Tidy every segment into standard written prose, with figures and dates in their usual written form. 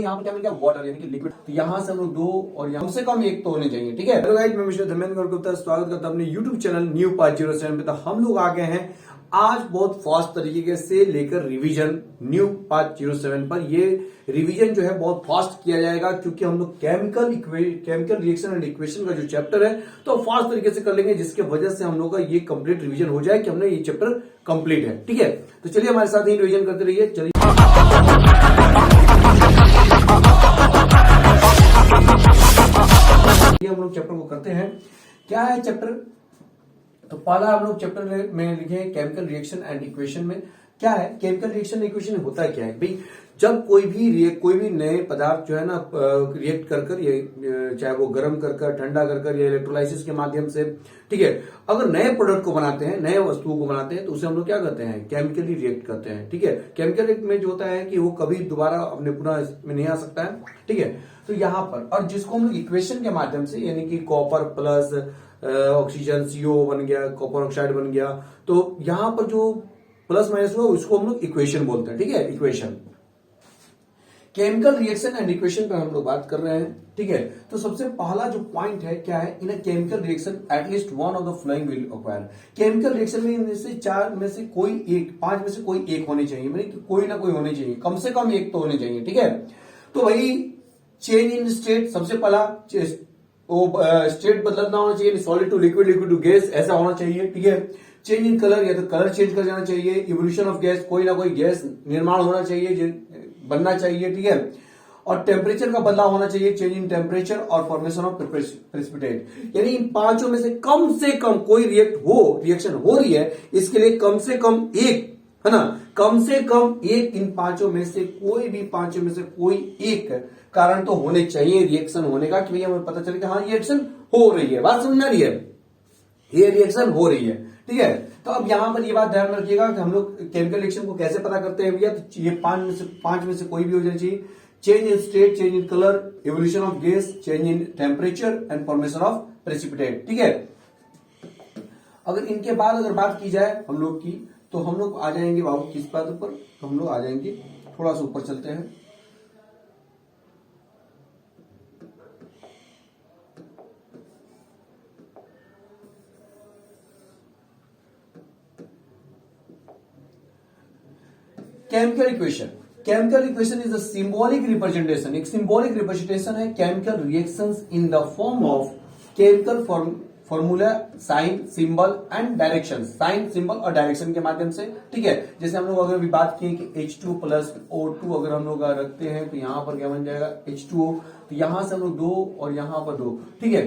यहाँ पर क्या मिल गया वाटर यानी कि लिक्विड। तो यहाँ से हम लोग 2 और यहाँ से कम 1 तो होने चाहिए। ठीक है, हेलो गाइस, मैं मिस्टर धर्मेंद्र गुप्ता स्वागत करता हूं अपने YouTube चैनल न्यू 507 पे। तो हम लोग आ गए हैं आज बहुत फास्ट तरीके से लेकर रिवीजन न्यू 507 पर। ये रिवीजन जो है बहुत फास्ट किया जाएगा क्योंकि हम लोग केमिकल रिएक्शन एंड इक्वेशन का जो चैप्टर है तो फास्ट तरीके से कर लेंगे, जिसके वजह से हम लोग का ये कंप्लीट रिवीजन हो जाए कि हमने ये चैप्टर कंप्लीट है। ठीक है, तो चलिए हमारे साथ ही रिवीजन करते रहिए। चलिए हम लोग चैप्टर को करते हैं। क्या है चैप्टर? तो पहला हम लोग चैप्टर में लिखे केमिकल रिएक्शन एंड इक्वेशन में। क्या है केमिकल रिएक्शन इक्वेशन? होता है क्या है भाई, जब कोई भी नए पदार्थ जो है ना रिएक्ट कर ये चाहे वो गर्म कर ठंडा कर या इलेक्ट्रोलाइसिस के माध्यम से, ठीक है, अगर नए प्रोडक्ट को बनाते हैं, नए वस्तुओं को बनाते हैं तो उसे हम लोग क्या करते हैं? केमिकली रिएक्ट करते हैं। ठीक है, केमिकल रिएक्ट में जो होता है कि वो कभी दोबारा अपने पुनः में नहीं आ सकता है। ठीक है, तो यहाँ पर और जिसको हम लोग इक्वेशन के माध्यम से यानी कि कॉपर प्लस ऑक्सीजन CO बन गया, कॉपर ऑक्साइड बन गया, तो यहाँ पर जो प्लस माइनस हुआ उसको हम लोग इक्वेशन बोलते हैं। ठीक है, equation chemical reaction and equation पर हम लोग बात कर रहे हैं। ठीक है, तो सबसे पहला जो पॉइंट है क्या है? इन chemical reaction at least one of the following will occur. Chemical reaction में इनमें से 4 में से कोई एक, 5 में से कोई एक होनी चाहिए, मतलब कोई ना कोई होनी चाहिए, कम से कम एक तो होने चाहिए। ठीक है, तो भाई चेंज इन स्टेट, सबसे पहला स्टेट बदलना होना चाहिए, solid to liquid, liquid to gas, ऐसा होना चाहिए। ठीक है, चेंज इन कलर, या तो कलर चेंज कर जाना चाहिए। इवोल्यूशन ऑफ गैस, कोई ना कोई गैस निर्माण होना चाहिए, बनना चाहिए। ठीक है, और टेम्परेचर का बदलाव होना चाहिए, चेंज इन टेम्परेचर और फॉर्मेशन ऑफ प्रेसिपिटेट। यानी इन पांचों में से कम कोई रिएक्शन हो रही है, इसके लिए कम से कम एक, है ना, कम से कम एक, इन पांचों में से कोई भी पांचों में से कोई एक कारण तो होने चाहिए रिएक्शन होने का, कि भैया हमें पता चले कि हाँ ये रिएक्शन हो रही है। बात समझ में आ रही है? ये रिएक्शन हो रही है। ठीक है, तो अब यहां पर ये बात ध्यान में रखिएगा कि हम लोग केमिकल रिएक्शन को कैसे पता करते हैं भैया। तो ये पांच में से कोई भी हो जाना चाहिए। Change in state, change in colour, evolution of gas, change in temperature and formation of precipitate. ठीक है, अगर इनके बाद अगर बात की जाए हम लोग की, तो हम लोग आ जाएंगे बाबू किस बात ऊपर? तो हम लोग आ जाएंगे, थोड़ा सा ऊपर चलते हैं। Chemical equation is a symbolic representation, एक सिंबॉलिक रिप्रेजेंटेशन है chemical reactions in the form of chemical formula, sign, symbol and direction, sign, symbol और डायरेक्शन के माध्यम से। ठीक है, जैसे हम लोग अगर भी बात किए कि H2 प्लस O2 अगर हम लोग रखते हैं तो यहां पर क्या बन जाएगा? H2O। तो यहां से हम लोग 2 और यहां पर 2। ठीक है,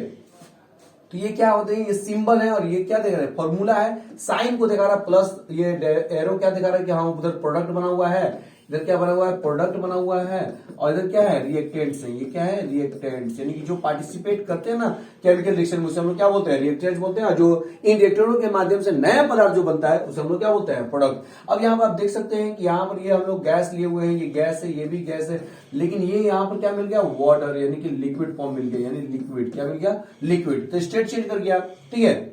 तो ये क्या होते हैं? ये सिंबल है और ये क्या दिखा रहा है? फॉर्मूला है। साइन को दिखा रहा है प्लस, ये एरो क्या दिखा रहा है कि हाँ उधर प्रोडक्ट बना हुआ है, इधर क्या बना हुआ है? प्रोडक्ट बना हुआ है। और इधर क्या है? रिएक्टेंट्स है। ये क्या है? रिएक्टेंट्स, यानी कि जो पार्टिसिपेट करते हैं ना केमिकल रिएक्शन में, उसे हम लोग क्या बोलते हैं? रिएक्टेंट्स बोलते हैं। जो इन रिएक्टरों के माध्यम से नया पदार्थ जो बनता है उसे हम लोग क्या बोलते हैं? प्रोडक्ट। अब यहाँ पर आप देख सकते हैं कि यहाँ पर ये हम लोग गैस लिए हुए हैं, ये गैस है, ये भी गैस है, लेकिन ये यहाँ पर क्या मिल गया? वाटर, यानी कि लिक्विड फॉर्म मिल गया, यानी लिक्विड क्या मिल गया? लिक्विड। तो स्टेट चेंज कर गया। ठीक है,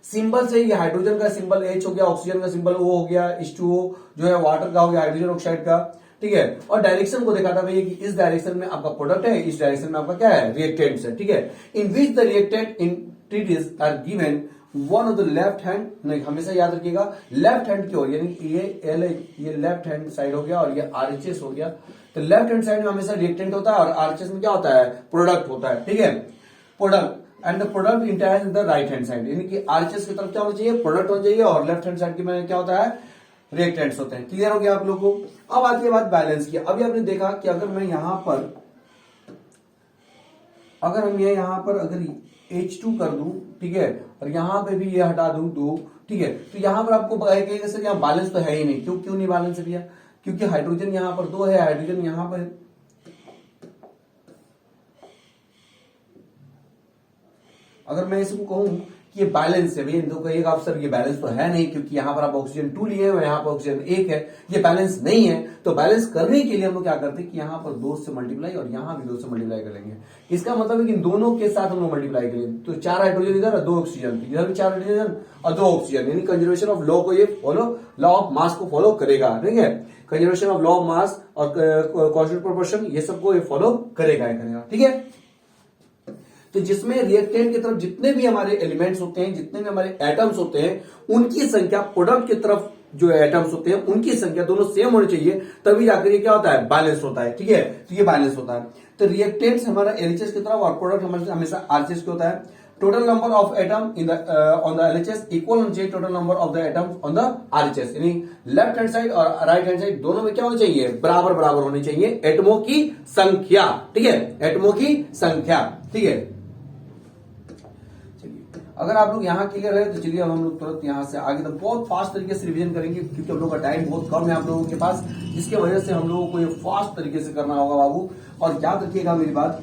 सिंबल से ये हाइड्रोजन का सिंबल H हो गया, ऑक्सीजन का सिंबल O हो गया, H2O जो है वाटर का हो गया, हाइड्रोजन ऑक्साइड का। ठीक है, और डायरेक्शन को दिखाता भैया कि इस डायरेक्शन में आपका प्रोडक्ट है, इस डायरेक्शन में आपका क्या है? रिएक्टेंट्स है। ठीक है, in which the reactant entities are given one of the left hand, नहीं हमेशा याद रखिएगा लेफ्ट हैंड की ओर, यानी ये L ये लेफ्ट हैंड साइड हो गया और ये RHS हो गया। तो लेफ्ट हैंड साइड में हमेशा रिएक्टेंट होता है और RHS में क्या होता है? प्रोडक्ट होता है। ठीक है, product and the product entire in the right hand side, यानी कि आरएचएस की तरफ क्या होना चाहिए? प्रोडक्ट होना चाहिए, और लेफ्ट हैंड साइड की में क्या होता है? रिएक्टेंट्स होते हैं। क्लियर हो गया आप लोगों को? अब आती है बात बैलेंस की। अभी आपने देखा कि अगर मैं यहां पर, अगर हम ये यहां पर अगर H2 कर दूं, ठीक है, और यहां पे भी ये हटा दूं 2, ठीक है, तो यहां पर आपको कहेगा सर यहाँ बैलेंस तो है ही नहीं। क्यों नहीं बैलेंस है भैया? क्योंकि हाइड्रोजन यहां पर 2 है, हाइड्रोजन यहां पर, अगर मैं इसको कहूं कि ये बैलेंस है। भैया इन दो का एक आप सर ये बैलेंस तो है नहीं, क्योंकि यहां पर आप ऑक्सीजन 2 लिए हैं और यहां पर ऑक्सीजन 1 है, ये बैलेंस नहीं है। तो बैलेंस करने के लिए हम लोग क्या करते हैं कि यहां पर 2 से मल्टीप्लाई और यहां भी 2 से मल्टीप्लाई करेंगे। इसका मतलब है कि इन दोनों के साथ हम लोग मल्टीप्लाई करेंगे, तो 4 हाइड्रोजन इधर और 2 ऑक्सीजन, इधर भी 4 हाइड्रोजन और 2 ऑक्सीजन, यानी कंजर्वेशन ऑफ लॉ को ये फॉलो, लॉ ऑफ मास को फॉलो करेगा। ठीक है, conservation of law of mass और कॉन्स्टेंट प्रोपोर्शन ये सबको ये फॉलो करेगा। ठीक है, तो जिसमें रिएक्टेंट की तरफ जितने भी हमारे एलिमेंट्स होते हैं, जितने भी हमारे एटम्स होते हैं, उनकी संख्या, प्रोडक्ट की तरफ जो एटम्स होते हैं उनकी संख्या दोनों सेम होनी चाहिए, तभी जाकर ये क्या होता है, बैलेंस होता है। ठीक है, तो ये बैलेंस होता है। तो रिएक्टेंट्स हमारा एलएचएस की तरफ और प्रोडक्ट हमेशा आरएचएस का होता है। Total number of atom in the on the LHS equal होना चाहिए total number of the atoms on the RHS, यानी लेफ्ट हैंड साइड और राइट हैंड साइड दोनों में क्या होना चाहिए, बराबर बराबर होनी चाहिए एटमों की संख्या। ठीक है, एटमों की संख्या। ठीक है, अगर आप लोग यहाँ क्लियर है तो चलिए हम लोग तुरंत यहाँ से आगे तक बहुत फास्ट तरीके से रिवीजन करेंगे, क्योंकि हम लोग का टाइम बहुत कम है आप लोगों के पास, जिसके वजह से हम लोगों को ये फास्ट तरीके से करना होगा बाबू। और याद रखिएगा मेरी बात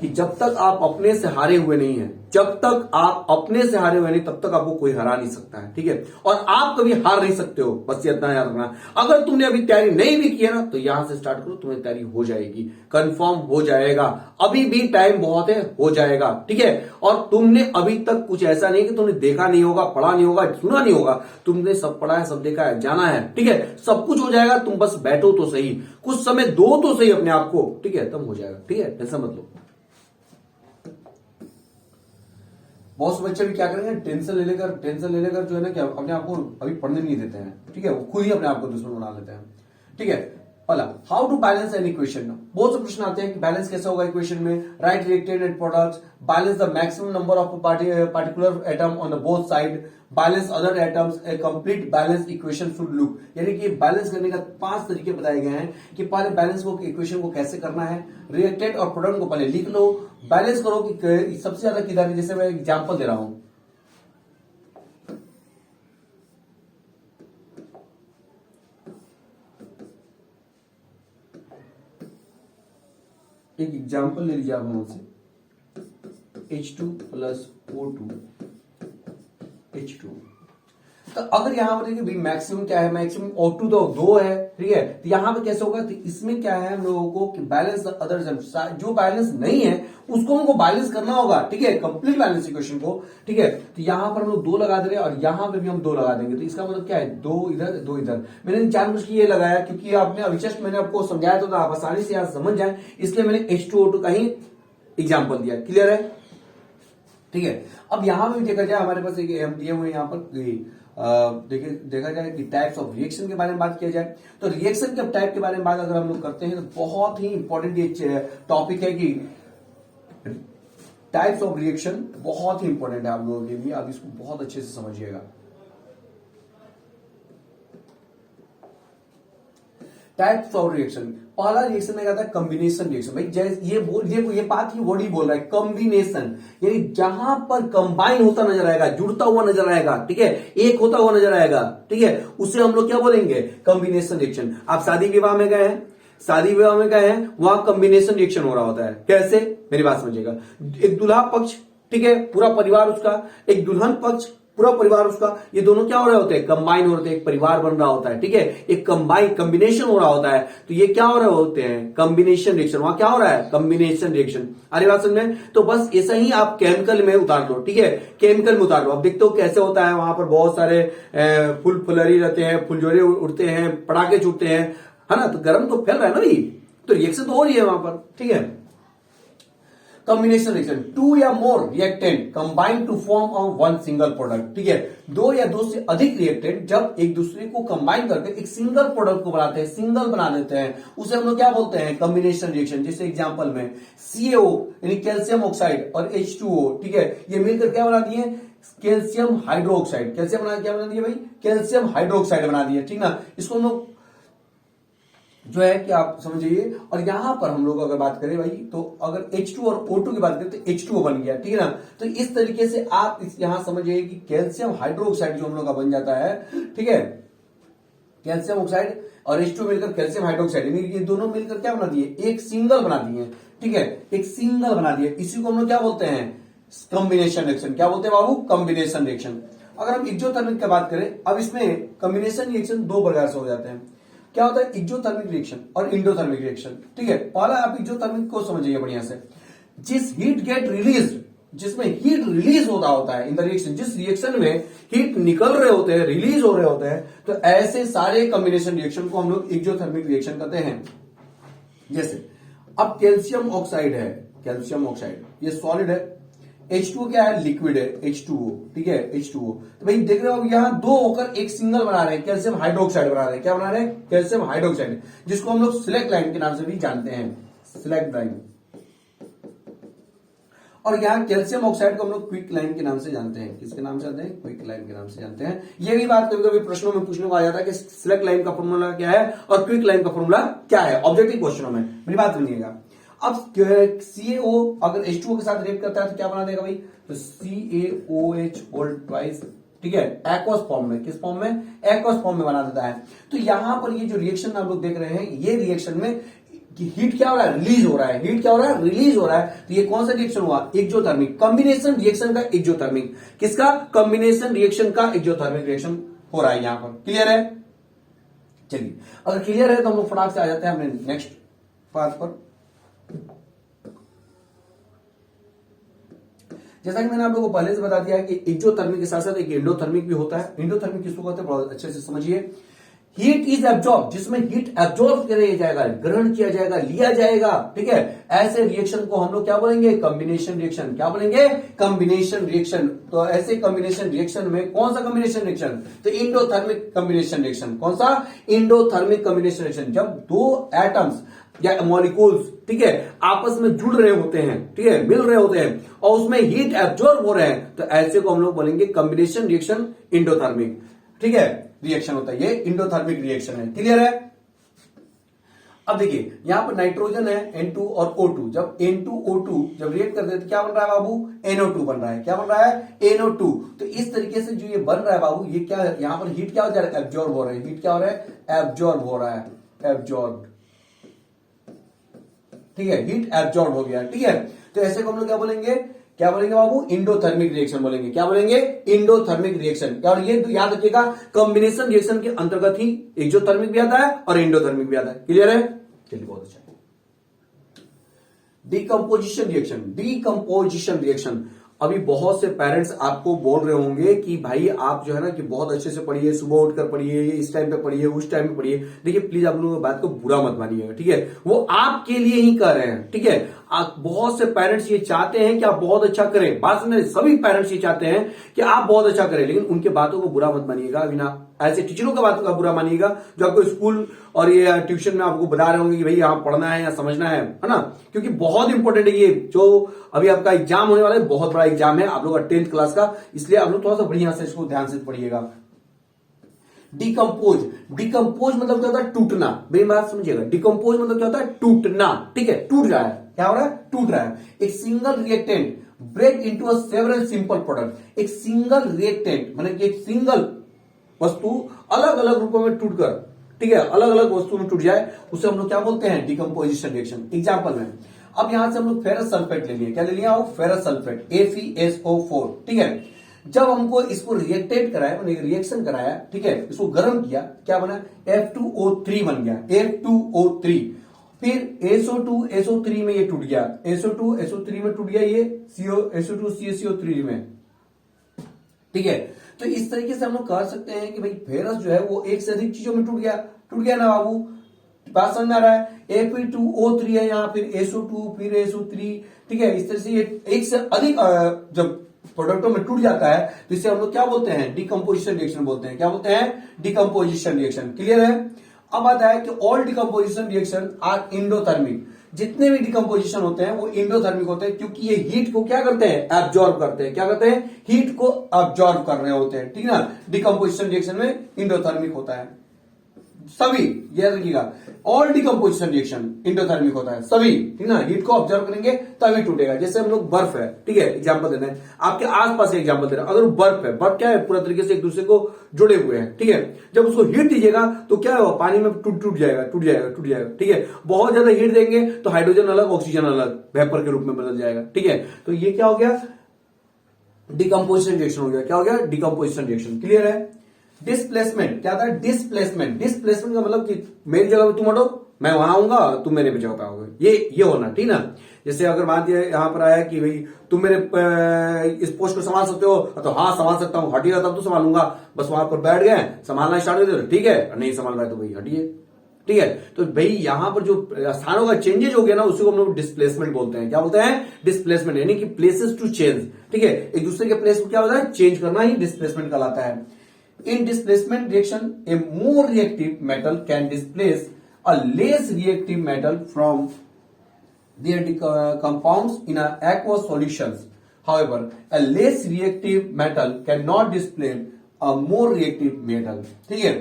कि जब तक आप अपने से हारे हुए नहीं है, जब तक आप अपने से हारे हुए नहीं, तब तक आपको कोई हरा नहीं सकता है। ठीक है, और आप कभी हार नहीं सकते हो, बस ये इतना याद रखना। अगर तुमने अभी तैयारी नहीं भी की है ना, तो यहां से स्टार्ट करो, तुम्हें तैयारी हो जाएगी, कंफर्म हो जाएगा। अभी भी टाइम बहुत है, हो जाएगा। ठीक है, और तुमने अभी तक कुछ ऐसा नहीं कि तुमने देखा नहीं होगा, पढ़ा नहीं होगा, सुना नहीं होगा, तुमने सब पढ़ा है, सब देखा है, जाना है। ठीक है, सब कुछ हो जाएगा, तुम बस बैठो तो सही, कुछ समय दो तो सही अपने आप को। ठीक है, तब हो जाएगा। ठीक है, टेंशन मत लो। बहुत से बच्चे भी क्या करेंगे, टेंशन ले लेकर जो है ना क्या अपने आप को अभी पढ़ने नहीं देते हैं। ठीक है, वो खुद ही अपने आप को दुश्मन बना लेते हैं। ठीक है, पहला, how to balance an equation. बहुत से प्रश्न आते हैं कि बैलेंस कैसे होगा इक्वेशन में, right reactant and products, balance the maximum number of particular atom on the both side, balance other atoms, A complete balance equation should look. यानी कि बैलेंस करने का 5 तरीके बताए गए हैं कि पहले बैलेंस को इक्वेशन को कैसे करना है, रिएक्टेंट और प्रोडक्ट को पहले लिख लो, बैलेंस करो कि सबसे ज्यादा किधर है। जैसे मैं एग्जांपल दे रहा हूं, एक एग्जांपल ले लीजिए आप हमसे, H2 प्लस O2 H2। तो अगर यहां पर देखिए मैक्सिमम क्या है, मैक्सिमम O2 तो 2 है। ठीक है, तो यहां पे कैसे होगा, तो इसमें क्या है हम लोगों को कि बैलेंस अदर, जो बैलेंस नहीं है उसको हमको बैलेंस करना होगा। ठीक है, कंप्लीट बैलेंस इक्वेशन को। ठीक है, तो यहां पर हम लोग 2 लगा दे रहे हैं और यहां पे भी हम 2 लगा देंगे। तो इसका मतलब क्या है, 2 इधर 2 इधर। मैंने जानबूझ के ये लगाया क्योंकि आपने अभी जस्ट मैंने आपको समझाया तो आप आसानी से यहां समझ जाए, इसलिए मैंने H2O2 का ही एग्जाम्पल दिया। क्लियर है? ठीक है, अब यहां भी देखा जाए हमारे पास एक दिए हुए यहां पर देखिए, देखा जाए कि टाइप्स ऑफ रिएक्शन के बारे में बात किया जाए, तो रिएक्शन के टाइप के बारे में बात अगर हम लोग करते हैं तो बहुत ही इंपॉर्टेंट ये टॉपिक है कि टाइप्स ऑफ रिएक्शन बहुत ही इंपॉर्टेंट है आप लोगों के लिए। आप इसको बहुत अच्छे से समझिएगा। टाइप्स ऑफ रिएक्शन, पहला रिएक्शन में कहता है कॉम्बिनेशन रिएक्शन। भाई जैसे ये बात ही वर्ड ही बोल रहा है, कॉम्बिनेशन, यानी जहां पर कंबाइन होता नजर आएगा, जुड़ता हुआ नजर आएगा। ठीक है, एक होता हुआ नजर आएगा। ठीक है, उसे हम लोग क्या बोलेंगे, कॉम्बिनेशन रिएक्शन। आप शादी विवाह में गए हैं, शादी विवाह में गए हैं, वहां कॉम्बिनेशन रिएक्शन हो रहा होता है। कैसे, मेरी बात समझिएगा। एक दूल्हा पक्ष, ठीक है, पूरा परिवार उसका, एक दुल्हन पक्ष, पूरा परिवार उसका, ये दोनों क्या हो रहे होते हैं, कंबाइन हो रहे होते हैं, एक परिवार बन रहा होता है। ठीक है, एक कॉम्बिनेशन हो रहा होता है। तो ये क्या हो रहे होते हैं, कॉम्बिनेशन रिएक्शन। वहां क्या हो रहा है, कॉम्बिनेशन रिएक्शन। अरे बात समझ में, तो बस ऐसा ही आप केमिकल में उतार लो। ठीक है, केमिकल में उतार लो। अब देखते हो कैसे होता है, वहां पर बहुत सारे फुल फुलरी रहते हैं, फुलझोरे उड़ते हैं, पटाखे छूटते हैं, है ना, तो गर्म तो फैल रहा है ना भाई, तो रिएक्शन तो हो रही है वहां पर। ठीक है, कॉम्बिनेशन रिएक्शन, 2 या more reactant combine to form of one single product. ठीक है, 2 या 2 से अधिक रिएक्टेंट जब एक दूसरे को कंबाइन करके एक सिंगल प्रोडक्ट को बनाते हैं, सिंगल बना देते हैं, उसे हम लोग क्या बोलते हैं, कॉम्बिनेशन रिएक्शन। जैसे एग्जांपल में CaO यानी कैल्शियम ऑक्साइड और H2O, ठीक है, ये मिलकर क्या बना दिए, कैल्शियम हाइड्रोक्साइड। कैल्शियम क्या बना दिए भाई, कैल्शियम हाइड्रोक्साइड बना दिए। ठीक ना, इसको हम लोग जो है कि आप समझिए। और यहां पर हम लोग अगर बात करें भाई, तो अगर H2 और O2 की बात करें तो H2O बन गया। ठीक है ना, तो इस तरीके से आप यहां समझिए कि कैल्शियम हाइड्रोक्साइड जो हम लोग का बन जाता है। ठीक है, कैल्शियम ऑक्साइड और H2 मिलकर कैल्शियम हाइड्रोक्साइड, ये दोनों मिलकर क्या बना दिए, एक सिंगल बना दिए। ठीक है, एक सिंगल बना दिए। इसी को हम लोग क्या बोलते हैं, कॉम्बिनेशन रिएक्शन। क्या बोलते हैं बाबू? Combination reaction. अगर हम एक्सोथर्मिक की बात करें, अब इसमें कॉम्बिनेशन रिएक्शन दो प्रकार से हो जाते हैं। क्या होता है? एक्सोथर्मिक रिएक्शन और इंडोथर्मिक रिएक्शन। ठीक है, पहला आप एक्सोथर्मिक को समझिए बढ़िया से। जिस हीट गेट रिलीज, जिसमें हीट रिलीज होता है इन द रिएक्शन, जिस रिएक्शन में हीट निकल रहे होते हैं, रिलीज हो रहे होते हैं, तो ऐसे सारे कॉम्बिनेशन रिएक्शन को हम लोग एक्सोथर्मिक रिएक्शन कहते हैं। जैसे अब कैल्शियम ऑक्साइड है, कैल्शियम ऑक्साइड ये सॉलिड है, H2O क्या है? लिक्विड है, H2O। ठीक है, H2O। तो भाई देख रहे हो यहां दो होकर एक सिंगल बना रहे हैं, कैल्शियम हाइड्रोक्साइड बना रहे हैं। क्या बना रहे हैं? कैल्शियम हाइड्रोक्साइड, जिसको हम लोग सिलेक्ट लाइन के नाम से भी जानते हैं, सिलेक्ट लाइन। और यहाँ कैल्शियम ऑक्साइड को हम लोग क्विक लाइन के नाम से जानते हैं। किसके नाम से जानते हैं? क्विक लाइन के नाम से जानते हैं। ये भी बात कभी कभी प्रश्नों में पूछने को आ जाता है कि सिलेक्ट लाइन का फॉर्मूला क्या है और क्विक लाइन का फॉर्मूला क्या है, ऑब्जेक्टिव क्वेश्चनों में। मेरी बात सुनिएगा। अब CaO अगर H2O के साथ रिएक्ट करता है तो क्या बना देगा भाई? तो CaOH होल ट्वाइस। ठीक है, एक्वस फॉर्म में। किस फॉर्म में? एक्वस फॉर्म में बना देता है। तो यहां पर ये जो रिएक्शन आप लोग देख रहे हैं, ये रिएक्शन में हीट क्या हो रहा है? रिलीज हो रहा है। हीट क्या हो रहा है? रिलीज हो रहा है। तो ये कौन सा रिएक्शन हुआ? एक्सोथर्मिक, कॉम्बिनेशन रिएक्शन का एक्सोथर्मिक। किसका? कॉम्बिनेशन रिएक्शन का एक्सोथर्मिक रिएक्शन हो रहा है यहां पर। क्लियर है? चलिए, अगर क्लियर है तो हम लोग फटाक से आ जाते हैं अपने नेक्स्ट बात पर। जैसा कि मैंने आप लोगों को पहले से बता दिया है कि एक्सोथर्मिक के साथ साथ एक एंडोथर्मिक भी होता है। एंडोथर्मिक किसको कहते हैं? बहुत अच्छे से समझिए। हीट इज एब्जॉर्ब, जिसमें हीट एब्जॉर्ब किया जाएगा, ग्रहण किया जाएगा, लिया जाएगा। ठीक है, ऐसे रिएक्शन को हम लोग क्या बोलेंगे? Combination reaction. क्या बोलेंगे? Combination reaction. तो ऐसे कॉम्बिनेशन रिएक्शन में कौन सा कॉम्बिनेशन रिएक्शन? तो इंडोथर्मिक कॉम्बिनेशन रिएक्शन। कौन सा? Endothermic combination reaction. जब दो एटम्स या मॉलिक्यूल्स, ठीक है, आपस में जुड़ रहे होते हैं, ठीक है, मिल रहे होते हैं और उसमें हीट एब्जॉर्ब हो रहे हैं, तो ऐसे को हम लोग बोलेंगे कॉम्बिनेशन रिएक्शन, इंडोथर्मिक। ठीक है, रिएक्शन होता है, ये इंडोथर्मिक रिएक्शन है। क्लियर है? अब देखिए यहां पर नाइट्रोजन है N2 और O2। जब N2O2 जब रिएक्ट करते हैं तो क्या बन रहा है बाबू? NO2 बन रहा है। क्या बन रहा है? NO2। तो इस तरीके से जो ये बन रहा है बाबू, ये क्या है? यहां पर हीट क्या हो जा रहा है? एब्जॉर्ब हो रहा है। हीट क्या हो रहा है? एब्जॉर्ब हो रहा है, एब्जॉर्ब। ठीक है, हीट एब्जॉर्ब हो गया। ठीक है, तो ऐसे को हम लोग क्या बोलेंगे? क्या बोलेंगे बाबू? इंडोथर्मिक रिएक्शन बोलेंगे। क्या बोलेंगे? Endothermic reaction. और ये याद रखिएगा, कॉम्बिनेशन रिएक्शन के अंतर्गत ही एक्सोथर्मिक भी आता है और इंडोथर्मिक भी आता है। क्लियर है? चलिए, बहुत अच्छा। Decomposition reaction, decomposition reaction. अभी बहुत से पेरेंट्स आपको बोल रहे होंगे कि भाई आप जो है ना कि बहुत अच्छे से पढ़िए, सुबह उठकर पढ़िए, इस टाइम पे पढ़िए, उस टाइम पे पढ़िए। देखिए प्लीज आप लोगों की बात को बुरा मत मानिएगा। ठीक है, वो आपके लिए ही कर रहे हैं। ठीक है, आप बहुत से पेरेंट्स ये चाहते हैं कि आप बहुत अच्छा करें। बात सुनिए, सभी पेरेंट्स ये चाहते हैं कि आप बहुत अच्छा करें, लेकिन उनके बातों को बुरा मत मानिएगा। अभी ना ऐसे टीचरों की बातों का बुरा मानिएगा जो आपको स्कूल और ये ट्यूशन में आपको बता रहे होंगे कि भाई यहाँ पढ़ना है या समझना है ना, क्योंकि बहुत इंपॉर्टेंट है ये जो अभी आपका एग्जाम होने वाला है। बहुत बड़ा एग्जाम है आप लोग का 10th क्लास का, इसलिए आप लोग थोड़ा सा बढ़िया से इसको ध्यान से पढ़िएगा। डिकम्पोज, डिकम्पोज मतलब क्या होता है? टूटना। मेरी बात समझिएगा, डिकम्पोज मतलब क्या होता है? टूटना। ठीक है, टूट रहा है। क्या हो रहा है? टूट रहा है। एक single reactant break into a several simple product. एक सिंगल रिएक्टेंट मतलब एक सिंगल वस्तु अलग अलग रूपों में टूटकर, ठीक है, अलग अलग वस्तु में टूट जाए, उसे हम लोग क्या बोलते हैं? Decomposition reaction. एग्जांपल में अब यहां से हम लोग फेरस सल्फेट ले लिए। क्या ले लिया? Ferrous sulphate, FeSO4। ठीक है, जब हमको इसको रिएक्टेड कराया, रिएक्शन कराया, ठीक है, इसको गर्म किया, क्या बना? F2O3 बन गया, F2O3। फिर SO2 में ये टूट गया, SO2 में टूट गया, ये SO2 CaCO3 में। ठीक है, तो इस तरीके से हम लोग कह सकते हैं कि भाई फेरस जो है वो एक से अधिक चीजों में टूट गया ना बाबू? बात समझ में आ रहा है? Fe2O3 है यहाँ, फिर SO2, फिर SO3। ठीक है, इस तरह से ये एक से अधिक जब प्रोडक्टों में टूट जाता है तो इसे हम लोग क्या बोलते हैं? डिकम्पोजिशन रिएक्शन बोलते हैं। क्या बोलते हैं? Decomposition reaction. क्लियर है? अब आता है कि all decomposition reaction are endothermic. जितने भी डिकम्पोजिशन होते हैं वो इंडोथर्मिक होते हैं, क्योंकि ये हीट को क्या करते हैं? एब्जॉर्ब करते हैं। क्या करते हैं? हीट को एब्जॉर्ब कर रहे होते हैं। ठीक है ना, डिकम्पोजिशन रिएक्शन में इंडोथर्मिक होता है सभी, याद रखिएगा। ऑल डिकम्पोजिशन रिएक्शन इंडोथर्मिक होता है सभी, ठीक ना, हीट को ऑब्जर्व करेंगे तभी टूटेगा। जैसे हम लोग बर्फ है, ठीक है, एग्जांपल देना है आपके आसपास, एग्जांपल दे रहा है। अगर बर्फ है, बर्फ क्या है? पूरा तरीके से एक दूसरे को जुड़े हुए हैं। ठीक है, जब उसको हीट दीजिएगा तो क्या होगा? पानी में टूट जाएगा। ठीक है, बहुत ज्यादा हीट देंगे तो हाइड्रोजन अलग, ऑक्सीजन अलग, वेपर के रूप में बदल जाएगा। ठीक है, तो ये क्या हो गया? डिकम्पोजिशन रिएक्शन हो गया। क्या हो गया? Decomposition reaction. क्लियर है? डिस्प्लेसमेंट क्या था? डिस्प्लेसमेंट। डिस्प्लेसमेंट का मतलब कि मेरी जगह पे तुम हटो, मैं वहां आऊंगा, तुम मेरे पे जगह पे आओगे, ये होना, ठीक ना। जैसे अगर मान दिया यहां पर आया कि भाई तुम मेरे इस पोस्ट को संभाल सकते हो, तो हाँ संभाल सकता हूं, हटिएगा तब तो संभालूंगा। बस वहां पर बैठ गए, संभालना स्टार्ट कर दिया, ठीक है, नहीं संभाल रहा है तो भाई हटिए, ठीक है। तो भाई यहां पर जो स्थानों का चेंजेज हो गया ना, उसी को हम लोग डिस्प्लेसमेंट बोलते हैं। क्या बोलते हैं? डिस्प्लेसमेंट, यानी कि प्लेसेस टू चेंज, ठीक है। एक दूसरे के प्लेस को क्या होता है? चेंज करना ही डिस्प्लेसमेंट कहलाता है। इन displacement reaction A more reactive metal can displace a less reactive metal from their compounds in aqueous solutions. However, a less reactive metal cannot displace a more reactive metal. ठीक है,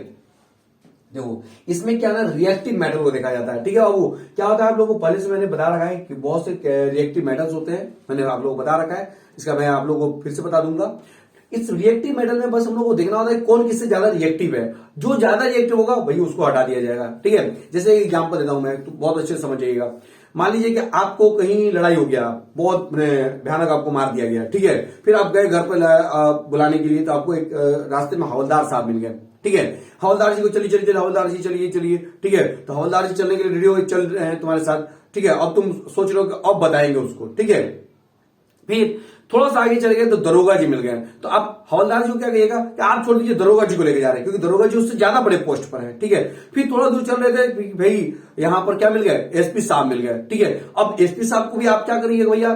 देखो इसमें क्या ना, reactive metal को देखा जाता है, ठीक है बाबू। क्या होता है आप लोगों को पहले से मैंने बता रखा है कि बहुत से रिएक्टिव मेटल्स होते हैं, मैंने आप लोगों को बता रखा है, इसका मैं आप लोगों को फिर से बता दूंगा। इस रिएक्टिव मेटल में बस हम लोग को देखना होता है कौन किससे ज्यादा रिएक्टिव है। जो ज्यादा रिएक्टिव होगा वही उसको हटा दिया जाएगा, ठीक है। जैसे एग्जांपल देता हूं मैं, तो बहुत अच्छे से समझ जाइएगा। मान लीजिए कि आपको कहीं लड़ाई हो गया, बहुत भयानक आपको मार दिया गया, ठीक है। फिर आप गए घर पर बुलाने के लिए, तो आपको एक रास्ते में हवलदार साहब मिल गए, ठीक है। हवलदार जी को चलिए चलिए हवलदार जी चलिए चलिए, ठीक है। तो हवलदार जी चलने के लिए रेडी हो चल रहे हैं तुम्हारे साथ, ठीक है। अब तुम सोच रहे हो कि अब बताएंगे उसको, ठीक है। फिर थोड़ा सा आगे चले गए तो दरोगा जी मिल गए, तो आप हवलदार जी को क्या कहिएगा कि आप छोड़ दीजिए, दरोगा जी को लेके जा रहे हैं, क्योंकि दरोगा जी उससे ज्यादा बड़े पोस्ट पर है, ठीक है। फिर थोड़ा दूर चल रहे थे, भाई यहां पर क्या मिल गए? एसपी साहब मिल गए, ठीक है। अब एसपी साहब को भी आप क्या करिएगा भैया?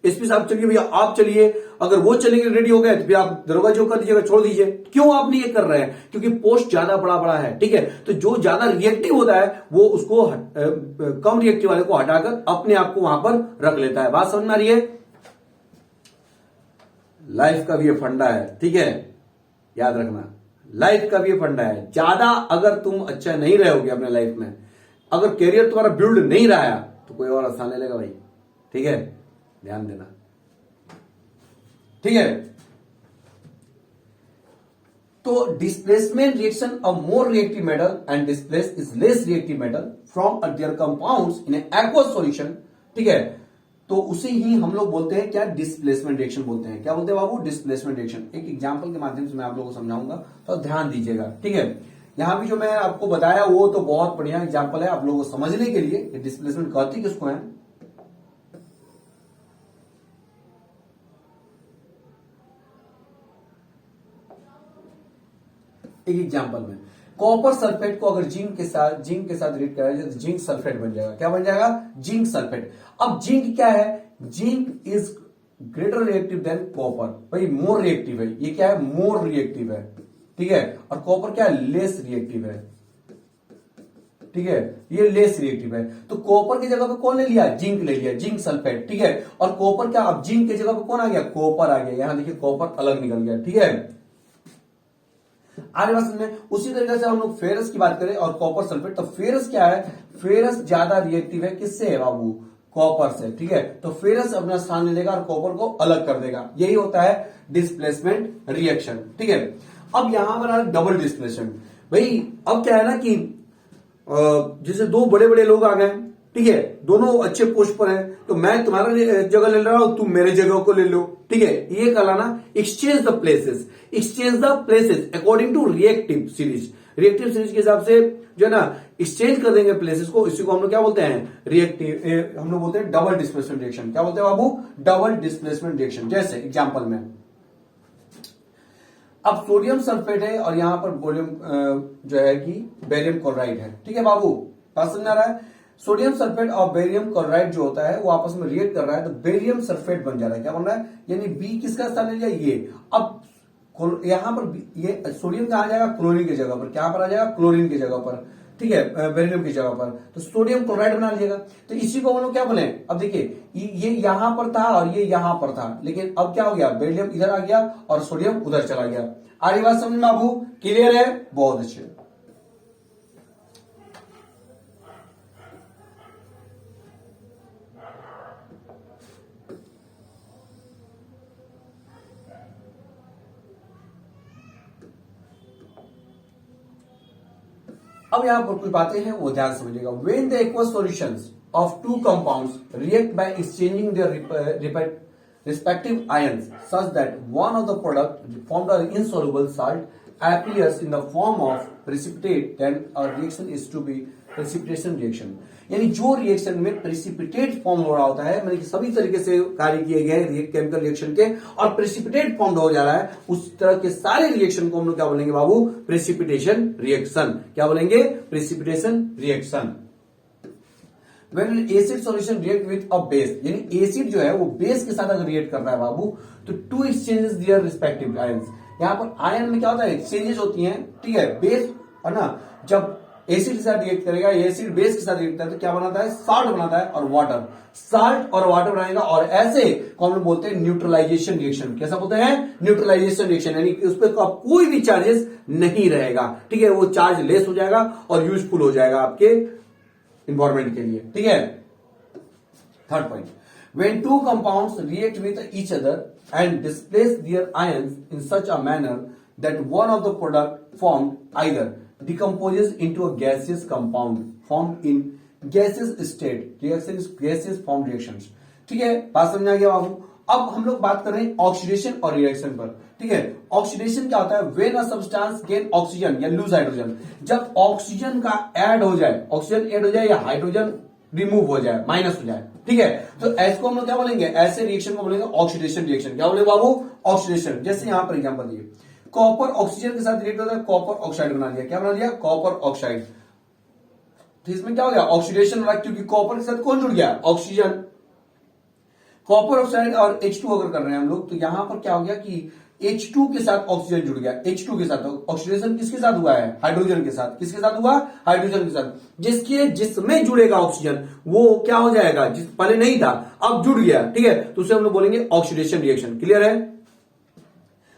एसपी साहब चलिए भैया आप चलिए, अगर वो चलने के रेडी हो गए तो फिर आप दरोगा जी को कर दीजिएगा, छोड़ दीजिए। क्यों आप नहीं ये कर रहे हैं? क्योंकि पोस्ट ज्यादा बड़ा बड़ा है, ठीक है। तो जो ज्यादा रिएक्टिव होता है वो उसको कम रिएक्टिव वाले को हटाकर अपने आप को वहां पर रख लेता है। बात समझ में आ रही है? लाइफ का भी ये फंडा है, ठीक है, याद रखना। लाइफ का भी ये फंडा है। ज्यादा अगर तुम अच्छा नहीं रहोगे अपने लाइफ में, अगर कैरियर तुम्हारा बिल्ड नहीं रहा है, तो कोई और स्थान ले लेगा भाई, ठीक है, ध्यान देना, ठीक है। तो displacement reaction of more reactive metal and displace is less reactive metal from there compounds in aqueous solution, ठीक है। तो उसे ही हम लोग बोलते हैं क्या? डिस्प्लेसमेंट रिएक्शन बोलते हैं। क्या बोलते हैं बाबू? Displacement reaction. एक एग्जांपल के माध्यम से मैं आप लोगों को समझाऊंगा, तो ध्यान दीजिएगा, ठीक है। यहां भी जो मैं आपको बताया वो तो बहुत बढ़िया एग्जांपल है आप लोगों को समझने के लिए कि डिस्प्लेसमेंट कहती किसको है। एक एग्जांपल में कॉपर सल्फेट को अगर जिंक के साथ रिएक्ट कराया जाए तो जिंक सल्फेट बन जाएगा। क्या बन जाएगा? Zinc sulphate. अब जिंक क्या है? Zinc is greater reactive than copper, भाई मोर रिएक्टिव है। ये क्या है? मोर रिएक्टिव है, ठीक है। और कॉपर क्या है? लेस रिएक्टिव है, ठीक है। ये लेस रिएक्टिव है। तो कॉपर की जगह पे कौन ले लिया? जिंक ले लिया, जिंक सल्फेट, ठीक है। और कॉपर क्या? अब जिंक की जगह पे कौन आ गया? कॉपर आ गया। यहां देखिए कॉपर अलग निकल गया, ठीक है। आगे बात समझें। उसी तरीके से हम लोग फेरस की बात करें और कॉपर सल्फेट, तो फेरस क्या है? फेरस ज्यादा रिएक्टिव है किससे है बाबू? कॉपर से, ठीक है। तो फेरस अपना स्थान ले लेगा और कॉपर को अलग कर देगा। यही होता है डिस्प्लेसमेंट रिएक्शन, ठीक है। अब यहां पर डबल डिस्प्लेसमेंट। भाई अब क्या है ना कि जैसे दो बड़े बड़े लोग आ गए, ठीक है, दोनों अच्छे पोस्ट पर हैं, तो मैं तुम्हारा जगह ले रहा हूं, तुम मेरे जगह को ले लो, ठीक है। ये कहलाना exchange the places. Exchange the places according to reactive series. Reactive series के हिसाब से जो है ना एक्सचेंज कर देंगे प्लेसेस को। इसी को हम लोग क्या बोलते हैं? रिएक्टिव, हम लोग बोलते हैं डबल डिस्प्लेसमेंट रिएक्शन। क्या बोलते हैं बाबू? Double displacement reaction. जैसे एग्जांपल में अब सोडियम सल्फेट है और यहां पर वॉल्यूम जो है कि बेरियम क्लोराइड है, ठीक है बाबू, बात समझ आ रहा है। सोडियम सल्फेट और बेरियम क्लोराइड जो होता है वो आपस में रिएक्ट कर रहा है, तो बेरियम सल्फेट बन जा रहा है। क्या बन रहा है? यानी बी किसका स्थान ले लिया? ये। अब यहां पर ये सोडियम कहां जाएगा? क्लोरीन की जगह पर। क्या पर आ जाएगा? क्लोरीन की जगह पर, ठीक है, बेरियम की जगह पर। तो सोडियम क्लोराइड बना लीजिएगा। तो इसी को हम लोग क्या बने? अब देखिए ये यहां पर था और ये यहां पर था, लेकिन अब क्या हो गया? बेरियम इधर आ गया और सोडियम उधर चला गया। आगे बात समझ में बाबू? क्लियर है? बहुत अच्छे। अब यहां पर कुछ बातें हैं वो ध्यान समझिएगा। When the aqueous solutions of two compounds react by exchanging their respective ions such that one of the product formed an insoluble salt appears in the form of precipitate, then a reaction is to be precipitation reaction. यानी जो reaction में precipitate form हो रहा होता है, मतलब कि सभी तरीके से कार्य किए गए केमिकल रिएक्शन के और प्रेसिपिटेट फॉर्म हो जा रहा है, उस तरह के सारे रिएक्शन को हम लोग क्या बोलेंगे बाबू? Precipitation reaction. क्या बोलेंगे? Precipitation reaction. When an acid solution react with a base, यानी एसिड जो है वो बेस के साथ अगर रिएक्ट कर रहा है बाबू, तो two exchanges their respective ions. यहाँ पर आयन में क्या होता है? एक्सचेंजेस होती हैं, ठीक है. बेस है ना, जब एसिड के साथ रिएक्ट करेगा, एसिड बेस के साथ रिएक्ट करता है तो क्या बनाता है? साल्ट बनाता है और वाटर. साल्ट और वाटर बनाएगा और ऐसे को हम लोग बोलते हैं न्यूट्रलाइजेशन रिएक्शन. कैसा बोलते हैं? Neutralisation reaction. यानी उस पर कोई भी चार्जेस नहीं रहेगा, ठीक है. वो चार्ज लेस हो जाएगा और यूजफुल हो जाएगा आपके इन्वायरमेंट के लिए, ठीक है. Third point, when two compounds react with each other and displace their ions in such a manner that one of the product formed either decomposes into a gaseous compound formed in gaseous state. Reaction is gaseous formed reactions. ठीक है, बात समझ आ गया बाबू. अब हम लोग बात कर रहे हैं ऑक्सीडेशन और रिएक्शन पर, ठीक है. ऑक्सीडेशन क्या होता है? When a substance gain oxygen या लूज हाइड्रोजन. जब ऑक्सीजन का ऐड हो जाए, ऑक्सीजन ऐड हो जाए या हाइड्रोजन रिमूव हो जाए, माइनस हो जाए, ठीक है. तो ऐसे हम लोग क्या बोलेंगे? ऐसे रिएक्शन को बोलेंगे ऑक्सीडेशन रिएक्शन. क्या बोलेंगे बाबू? ऑक्सीडेशन. जैसे यहां पर एग्जांपल दिए, कॉपर ऑक्सीजन के साथ रिएक्ट होता है, कॉपर ऑक्साइड बना दिया. क्या बना दिया? Copper oxide. तो इसमें क्या हो गया? ऑक्सीडेशन हो रहा है, क्योंकि कॉपर के साथ कौन जुड़ गया? ऑक्सीजन. कॉपर ऑक्साइड और H2 अगर कर रहे हैं हम लोग, तो यहां पर क्या हो गया कि H2 के साथ ऑक्सीजन जुड़ गया. H2 के साथ ऑक्सीडेशन किसके साथ हुआ है? हाइड्रोजन के साथ. किसके साथ हुआ? हाइड्रोजन के साथ. जिसमें जुड़ेगा ऑक्सीजन वो क्या हो जाएगा? जिस पहले नहीं था अब जुड़ गया, ठीक है. तो उसे हम लोग बोलेंगे ऑक्सीडेशन रिएक्शन. क्लियर है?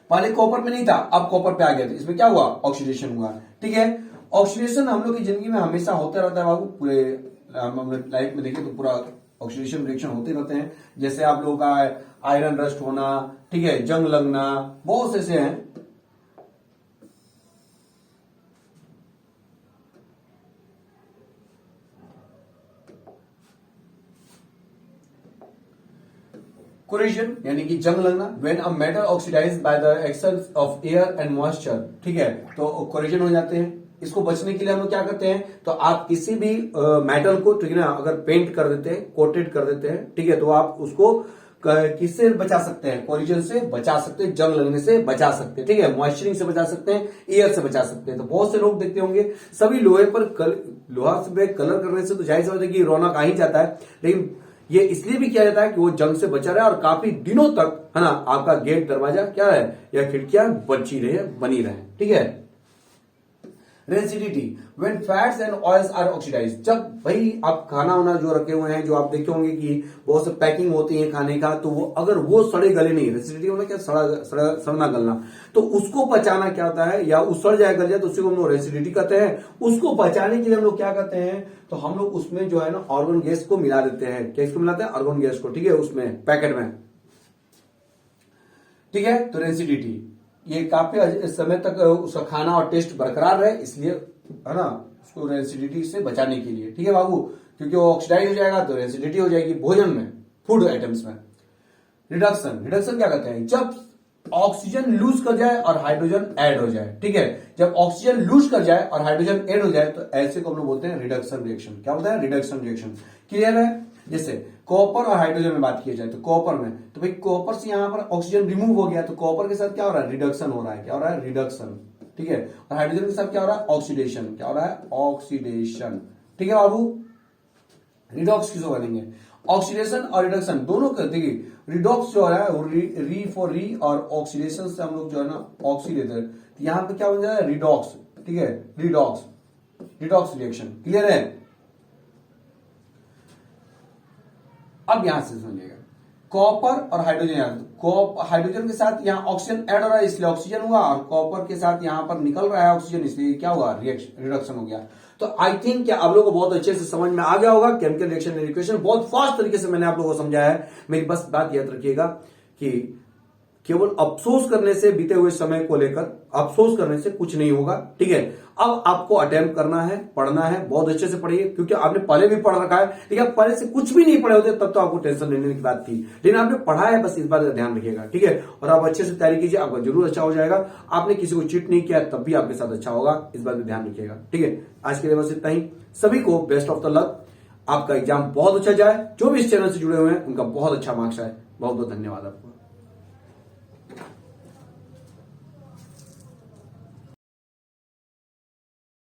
पहले कॉपर में नहीं था, अब कॉपर पे आ गया, तो इसमें क्या हुआ? ऑक्सीडेशन हुआ, ठीक है. ऑक्सीडेशन हम लोग की जिंदगी में हमेशा होता रहता है बाबू. पूरे हम लाइफ में देखें तो पूरा ऑक्सीडेशन रिएक्शन होते रहते हैं. जैसे आप लोगों का आयरन रस्ट होना, ठीक है, जंग लगना, बहुत से ऐसे हैं. कोरिजन यानी कि जंग लगना. When a metal oxidise by the action of air and moisture, ठीक है, तो कोरिजन हो जाते हैं. इसको बचने के लिए हम लोग क्या करते हैं? तो आप किसी भी मेटल को, ठीक है ना, अगर पेंट कर देते हैं, कोटेड कर देते हैं, ठीक है, तो आप उसको किससे बचा सकते हैं? कोरिजन से बचा सकते हैं, जंग लगने से बचा सकते हैं, ठीक है, मॉइस्चरिंग से बचा सकते हैं, एयर से बचा सकते हैं. तो बहुत से लोग देखते होंगे सभी लोहे पर लोहा से कलर करने से तो जाहिर सी बात है कि रौनक आ ही जाता है, लेकिन ये इसलिए भी किया जाता है कि वो जंग से बचा रहे और काफी दिनों तक, है ना, आपका गेट दरवाजा क्या है या खिड़कियां बची रहे, बनी रहे, ठीक है. Rancidity, when fats and oils are oxidise. जब भाई आप खाना वाना जो रखे हुए हैं, जो आप देखे होंगे कि बहुत से पैकिंग होती है खाने का, तो वो अगर वो सड़े गले नहीं, रेसिडिटी होना क्या? सड़ना गलना. तो उसको बचाना क्या होता है? या उस सड़ जाए गल जाए तो उसी को हम लोग रेसिडिटी कहते हैं. उसको बचाने के लिए हम लोग क्या करते हैं? तो हम लोग उसमें जो है ना आर्गन गैस को मिला देते हैं. क्या इसको मिलाते हैं? आर्गन गैस को, ठीक है, उसमें पैकेट में, ठीक है. तो रेसिडिटी ये काफी समय तक उसका खाना और टेस्ट बरकरार रहे, इसलिए, है ना, उसको रेसिडिटी से बचाने के लिए, ठीक है बाबू, क्योंकि वो ऑक्सीडाइज हो जाएगा तो रेसिडिटी हो जाएगी भोजन में, फूड आइटम्स में. रिडक्शन, रिडक्शन क्या कहते हैं? जब ऑक्सीजन लूज कर जाए और हाइड्रोजन ऐड हो जाए, ठीक है. जब ऑक्सीजन लूज कर जाए और हाइड्रोजन ऐड हो जाए तो ऐसे को हम लोग बोलते हैं रिडक्शन रिएक्शन. क्या बोलते हैं? Reduction reaction. क्लियर है? जैसे कॉपर और हाइड्रोजन में बात की जाए तो कॉपर में, तो भाई कॉपर से यहां पर ऑक्सीजन रिमूव हो गया तो कॉपर के साथ क्या हो रहा है? रिडक्शन हो रहा है. क्या हो रहा है? रिडक्शन, ठीक है. और हाइड्रोजन के साथ क्या हो रहा है? ऑक्सीडेशन. क्या हो रहा है? ऑक्सीडेशन, ठीक है बाबू. रिडॉक्स किसको बनेंगे? ऑक्सीडेशन और रिडक्शन दोनों करते हैं. रिडॉक्स जो हो रहा है री फॉर री और ऑक्सीडेशन से हम लोग जो है ना ऑक्सी लेते हैं, तो यहां पे क्या बन जाए? रिडॉक्स, ठीक है, रिडॉक्स, रिडॉक्स रिएक्शन. क्लियर है? अब यहां से समझिएगा, कॉपर और हाइड्रोजन, हाइड्रोजन के साथ यहां ऑक्सीजन ऐड हो रहा है इसलिए ऑक्सीजन हुआ, और कॉपर के साथ यहां पर निकल रहा है ऑक्सीजन इसलिए क्या हुआ? रिडक्शन हो गया. तो आई थिंक क्या आप लोगों को बहुत अच्छे से समझ में आ गया होगा केमिकल रिएक्शन एंड इक्वेशन. बहुत फास्ट तरीके से मैंने आप लोगों को समझाया है. मेरी बस बात याद रखिएगा कि केवल अफसोस करने से, बीते हुए समय को लेकर अफसोस करने से कुछ नहीं होगा। ठीक है, अब आपको अटेम्प्ट करना है, पढ़ना है, बहुत अच्छे से पढ़िए, क्योंकि आपने पहले भी पढ़ रखा है, लेकिन आप पहले से कुछ भी नहीं पढ़े होते तब तो आपको टेंशन लेने की बात थी, लेकिन आपने पढ़ा है, बस इस बात का ध्यान रखिएगा। ठीक है, और आप अच्छे से तैयारी कीजिए, आपका जरूर अच्छा हो जाएगा। आपने किसी को चीट नहीं किया तब भी आपके साथ अच्छा होगा, इस बात का ध्यान रखिएगा। ठीक है, आज के लिए बस इतना ही। सभी को बेस्ट ऑफ द लक, आपका एग्जाम बहुत अच्छा जाए। जो भी इस चैनल से जुड़े हुए हैं उनका बहुत अच्छा मार्क्स आए। बहुत बहुत धन्यवाद आपको।